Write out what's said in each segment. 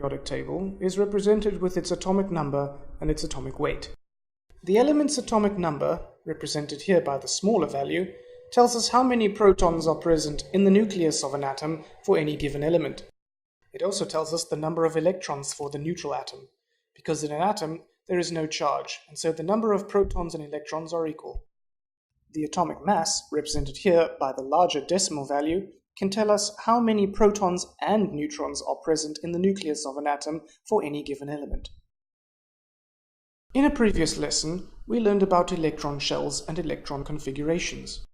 periodic table is represented with its atomic number and its atomic weight. The element's atomic number, represented here by the smaller value, tells us how many protons are present in the nucleus of an atom for any given element. It also tells us the number of electrons for the neutral atom, because in an atom there is no charge, and so the number of protons and electrons are equal. The atomic mass, represented here by the larger decimal value, can tell us how many protons and neutrons are present in the nucleus of an atom for any given element. In a previous lesson, we learned about electron shells and electron configurations.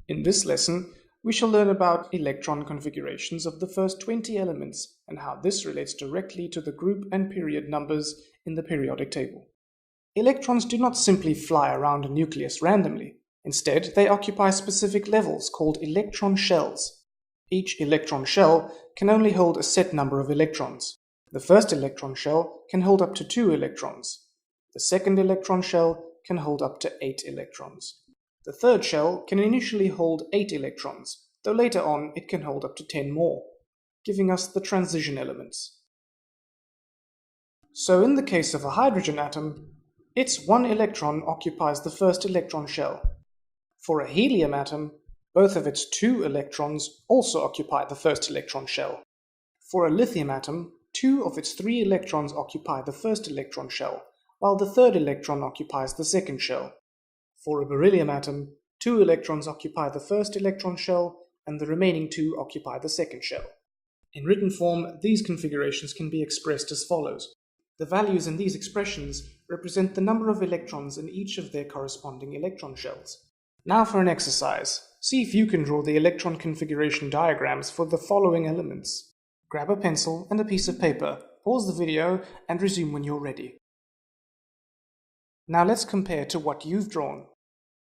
In this lesson, we shall learn about electron configurations of the first 20 elements and how this relates directly to the group and period numbers in the periodic table. Electrons do not simply fly around a nucleus randomly. Instead, they occupy specific levels called electron shells. Each electron shell can only hold a set number of electrons. The first electron shell can hold up to 2 electrons. The second electron shell can hold up to 8 electrons. The third shell can initially hold 8 electrons, though later on it can hold up to 10 more, giving us the transition elements. So in the case of a hydrogen atom, its 1 electron occupies the first electron shell. For a helium atom, both of its 2 electrons also occupy the first electron shell. For a lithium atom, 2 of its 3 electrons occupy the first electron shell, while the third electron occupies the second shell. For a beryllium atom, 2 electrons occupy the first electron shell, and the remaining 2 occupy the second shell. In written form, these configurations can be expressed as follows. The values in these expressions represent the number of electrons in each of their corresponding electron shells. Now for an exercise. See if you can draw the electron configuration diagrams for the following elements. Grab a pencil and a piece of paper, pause the video, and resume when you're ready. Now let's compare to what you've drawn.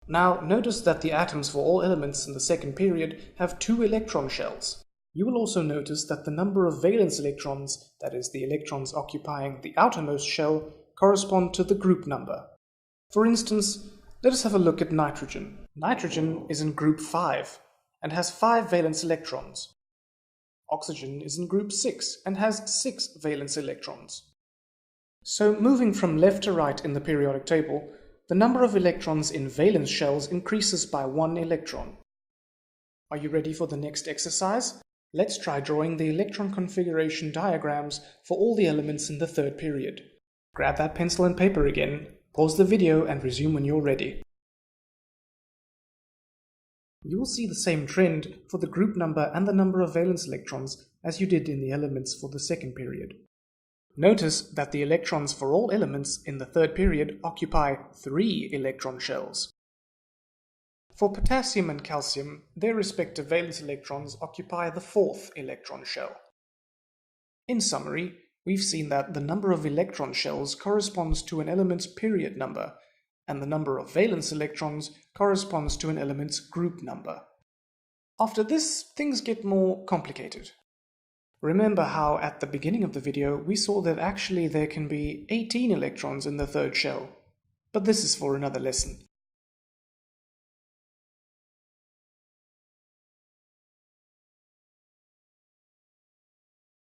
Now notice that the atoms for all elements in the second period have 2 electron shells. You will also notice that the number of valence electrons, that is, the electrons occupying the outermost shell, correspond to the group number. For instance, let us have a look at nitrogen. Nitrogen is in group 5 and has 5 valence electrons. Oxygen is in group 6 and has 6 valence electrons. So moving from left to right in the periodic table, the number of electrons in valence shells increases by 1 electron. Are you ready for the next exercise? Let's try drawing the electron configuration diagrams for all the elements in the third period. Grab that pencil and paper again, pause the video and resume when you're ready. You will see the same trend for the group number and the number of valence electrons as you did in the elements for the second period. Notice that the electrons for all elements in the third period occupy 3 electron shells. For potassium and calcium, their respective valence electrons occupy the 4th electron shell. In summary, we've seen that the number of electron shells corresponds to an element's period number, and the number of valence electrons corresponds to an element's group number. After this, things get more complicated. Remember how at the beginning of the video we saw that actually there can be 18 electrons in the third shell, but this is for another lesson.